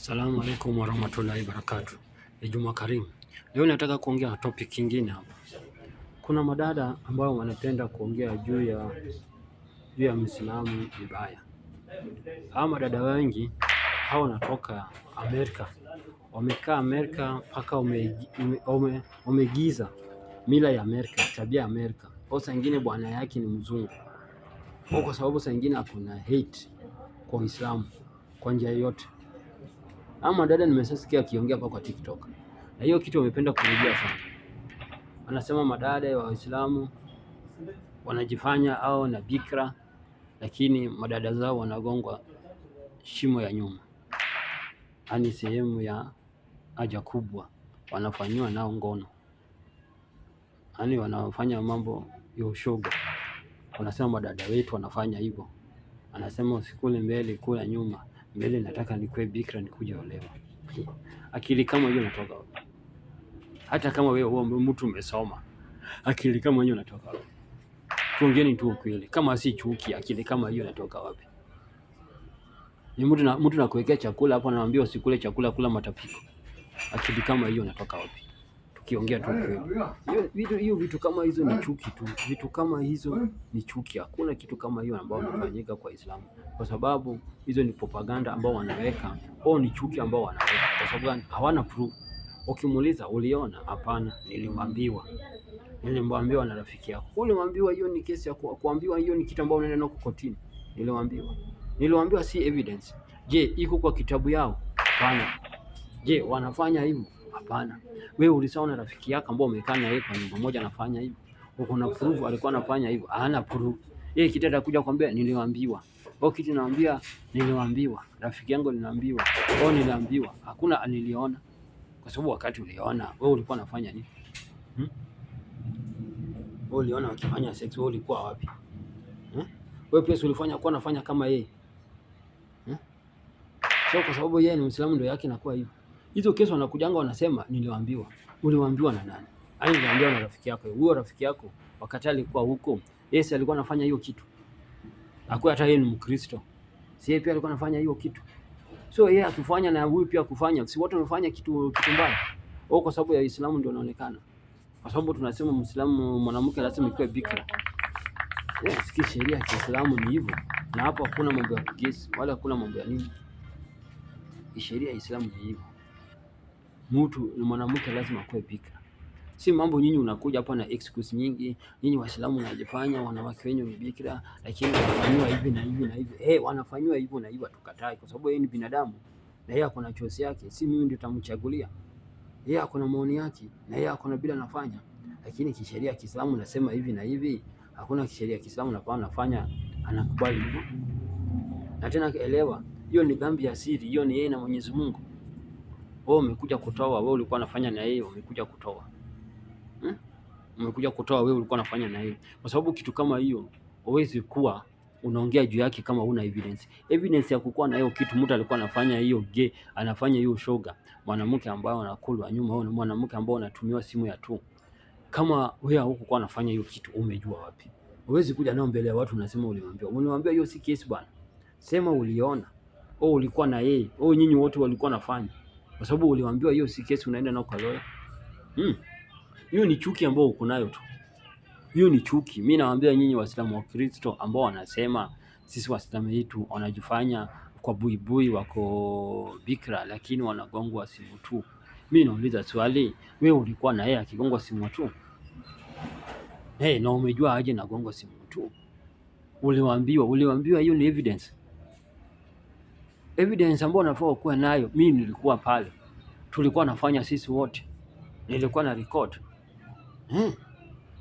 Assalamu alaikum warahmatullahi wabarakatuh. Juma karimu. Leo nataka kuongea topic kingine hapa. Kuna madada ambao wanapenda kuongea juu ya Muislamu vibaya. Hawa madada wengi hao wanatoka Amerika. Wamekaa Amerika mpaka wamegiza mila ya Amerika, tabia ya Amerika. Kwa saa nyingine bwana yake ni mzungu. Kwa sababu saa nyingine hakuna hate kwa Uislamu kwa njia yote. Ama dada nimesikia akiongea hapa kwa TikTok. Na hiyo kitu wamependa kurudia sana. Wanasema madada wa Waislamu wanajifanya au na bikra, lakini madada zao wanagongwa shimo ya nyuma. Yaani sehemu ya haja kubwa wanafanywa nao ngono. Yaani wanafanya mambo ya ushoga. Wanasema madada wetu wanafanya hivyo. Anasema usikule mbele, kula nyuma. Mbele nataka nikuwe bikra nikuje olewa. Akili kama hiyo inatoka wapi? Hata kama wewe mtu umesoma, akili kama hiyo inatoka wapi? Tuongeeni tu ukweli. Kama si chuki, akili kama hiyo inatoka wapi? Ni mtu nakuwekea chakula hapo anawaambia usikule chakula, kula matapiko. Akili kama hiyo inatoka wapi? Tukiongea tu ukweli. Hiyo vitu kama hizo ni chuki tu. Vitu kama hizo ni chuki. Hakuna kitu kama hiyo ambao unafanyika kwa Uislamu. Kwa sababu hizo ni propaganda ambao wanaweka, au ni chuki ambao wanaweka. Kwa sababu hawana proof. Ukimuuliza uliona? Hapana, nilimwambiwa na rafiki yako. Ulimwambiwa hiyo ni kesi ya kuambiwa, hiyo ni kitu ambao unaenda nako kotini. Niliwaambiwa si evidence. Je, iko kwa kitabu yao? Hapana. Je, wanafanya hivyo? Hapana. Wewe ulisema na rafiki yako ambao umekaa na yeye kwa nyumba moja anafanya hivyo. Uko na proof alikuwa anafanya hivyo? Hana proof. Yeye kitu atakuja kwambia niliwaambiwa. Au kitu naambia niliwaambiwa. Rafiki yangu niliambiwa. Au niliambiwa. Hakuna niliona. Kwa sababu wakati uliona, wewe ulikuwa unafanya nini? Wewe uliona wakifanya sex, wewe ulikuwa wapi? Wewe pia ulifanya kwa nafanya kama yeye. Sio kwa sababu yeye ni Muislamu ndio yake inakuwa hivyo. Hizo kesi wanakujanga wanasema niliwaambiwa. Uliwaambiwa na nani? Niliwaambiwa na rafiki yako. Huyo rafiki yako wakati alikuwa huko, yeye alikuwa anafanya hiyo kitu. Hakuwa hata yeye ni Mkristo. Si yeye pia alikuwa anafanya hiyo kitu. So yeye akifanya na huyu pia kufanya, si wote wamefanya kitu mbaya. Au kwa sababu ya Uislamu ndio inaonekana. Kwa sababu tunasema Muislamu mwanamke lazima ikiwe bikra. Sikia sheria ya Kiislamu ni hivyo. Na hapo hakuna mambo ya kugesi wala hakuna mambo ya nini. Sheria ya Uislamu ni hivyo. Mtu ni mwanamke lazima akuwe bikra. Si mambo nyinyi unakuja hapa na excuse nyingi, nyinyi Waislamu wanajifanya wanawake wenyu ni bikra, lakini wanafanywa hivi na hivi na hivi. Wanafanywa hivyo na hivyo, tukatai kwa sababu yeye ni binadamu na yeye ako na choice yake. Si mimi ndio tamchagulia. Yeye ako na maoni yake na yeye ako na bila anafanya. Lakini kisheria ya Kiislamu nasema hivi na hivi. Hakuna kisheria ya Kiislamu na kwa anafanya anakubali hivyo. Na tena elewa, hiyo ni dhambi ya siri, hiyo ni yeye na Mwenyezi Mungu. Wewe umekuja kutoa, wewe ulikuwa unafanya na yeye, umekuja kutoa. Umekuja kutoa, wewe ulikuwa unafanya na yeye. Kwa sababu kitu kama hiyo huwezi kuwa unaongea juu yake kama una evidence. Evidence ya kukuwa na hiyo kitu mtu alikuwa anafanya hiyo anafanya hiyo shoga. Mwanamke ambaye anakulwa nyuma, au mwanamke ambaye anatumiwa simu ya tu. Kama wewe hukuwa unafanya hiyo kitu, umejua wapi? Huwezi kuja nao mbele ya watu unasema uliwaambia. Uliwaambia hiyo si kesi bwana. Sema uliona. Au ulikuwa na yeye. Au nyinyi wote walikuwa nafanya. Kwa sababu uliwaambiwa hiyo si kesi unaenda nao kwa lawyer. Hiyo ni chuki ambayo uko nayo tu. Hiyo ni chuki. Mimi nawaambia nyinyi Waislamu wa Kristo ambao wanasema sisi Waislamu wetu wanajifanya kwa buibui wako bikra lakini wanagongwa simu tu. Mimi nauliza swali, wewe ulikuwa na yeye akigongwa simu tu? Na umejua aje nagongwa simu tu? Uliwaambiwa hiyo ni evidence. Evidence ambayo unafaa kuwa nayo. Mimi nilikuwa pale. Tulikuwa nafanya sisi wote. Nilikuwa na record.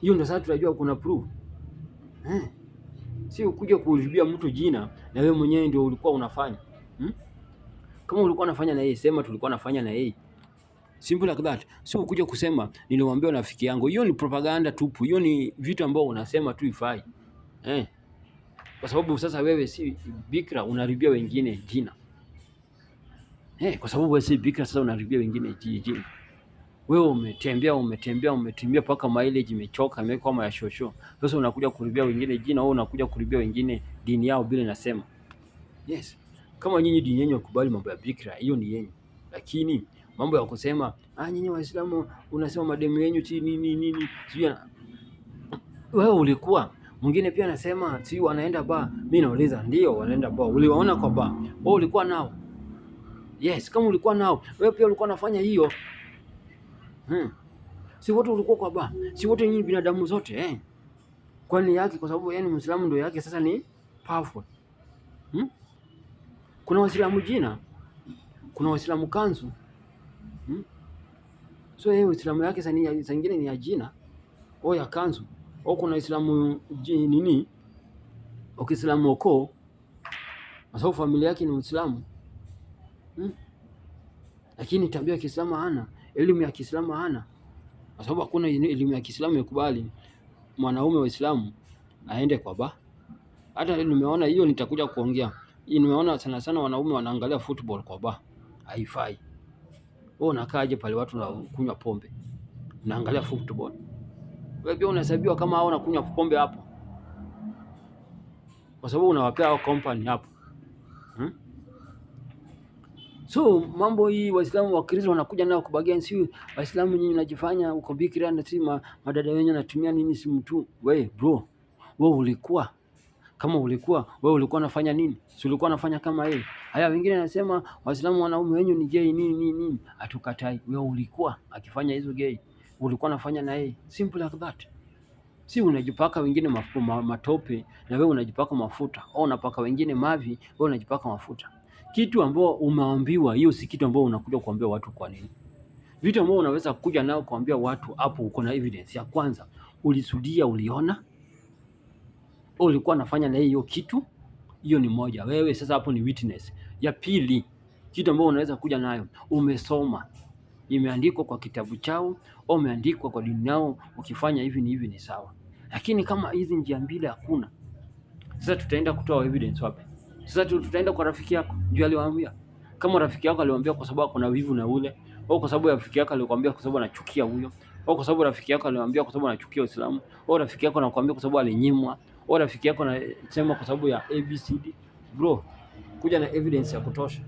Hiyo ndio sasa tunajua kuna proof. Si ukuje kuulibia mtu jina na wewe mwenyewe ndio ulikuwa unafanya. Kama ulikuwa unafanya na yeye, sema tulikuwa nafanya na yeye. Simple like that. Si ukuje kusema niliwaambia rafiki yangu. Hiyo ni propaganda tupu. Hiyo ni vitu ambao unasema tu ifai. Kwa sababu sasa wewe si bikra unaribia wengine jina. Kwa sababu wewe si bikra sasa unaribia wengine jina. Wewe umetembea paka mileage imechoka, imekuwa kama ya shosho. Sasa unakuja kuribia wengine jina, au unakuja kuribia wengine dini yao bila nasema. Yes. Kama nyinyi dini yenu kubali mambo ya bikira, hiyo ni yenu, lakini mambo ya kusema nyinyi Waislamu unasema mademu yenu si nini sio. Wewe ulikuwa mwingine pia anasema si wanaenda ba. Mimi nauliza ndio wanaenda ba, uliwaona kwa ba? Wewe ulikuwa nao? Yes, kama ulikuwa nao wewe pia ulikuwa unafanya hiyo. Si wote ulikuwa kwa ba? Si wote nyinyi binadamu zote Kwani yake kwa sababu yani Muislamu ndio yake sasa ni powerful. Kuna Waislamu jina, kuna Waislamu kanzu. So yeye Uislamu yake saa nyingine ni ya jina au ya kanzu, au kuna Uislamu nini, Uislamu ukoo kwa sababu familia yake ni Uislamu. Lakini tabia ya Kiislamu hana, elimu ya Kiislamu hana, kwa sababu hakuna elimu ya Kiislamu ikubali mwanaume wa Uislamu aende kwa ba. Hata nimeona hiyo, nitakuja kuongea. Nimeona sana sana wanaume wanaangalia football kwa ba, haifai. Wewe unakaaje pale watu na kunywa pombe, unaangalia football? Wewe pia unahesabiwa kama hao unakunywa pombe hapo, kwa sababu unawapea hao company hapo. So mambo hii Waislamu wa Kristo wanakuja nao kubagia, si Waislamu nyinyi mnajifanya uko bikira na si madada wenyewe natumia nini simu tu. Wewe bro, wewe ulikuwa kama ulikuwa wewe ulikuwa unafanya nini? Si ulikuwa unafanya kama yeye? Haya, wengine nasema Waislamu wanaume wenyewe ni gay nini. Hatukatai. Wewe ulikuwa akifanya hizo gay, ulikuwa unafanya na yeye, simple like that. Si unajipaka wengine matope na wewe unajipaka mafuta, au unapaka wengine mavi, wewe unajipaka mafuta. Kitu ambao umeambiwa, hiyo si kitu ambao unakuja kuambia watu. Kwa nini? Vitu ambao unaweza kuja nao kuambia watu, hapo uko na evidence. Ya kwanza, ulisudia, uliona, ulikuwa unafanya na hiyo kitu, hiyo ni moja. Wewe sasa hapo ni witness. Ya pili, kitu ambao unaweza kuja nayo, umesoma, imeandikwa kwa kitabu chao au imeandikwa kwa dini yao, ukifanya hivi ni sawa. Lakini kama hizi njia mbili hakuna, sasa tutaenda kutoa evidence wapi? Sasa tutaenda kwa rafiki yako ndio aliwaambia. Kama rafiki yako aliwaambia kwa sababu kuna wivu na ule, au kwa sababu rafiki yako alikwambia kwa sababu anachukia huyo, au kwa sababu rafiki yako aliwaambia kwa sababu anachukia Uislamu, au rafiki yako anakuambia kwa sababu alinyimwa, au rafiki yako anasema kwa sababu ya ABCD. Bro, kuja na evidence ya kutosha.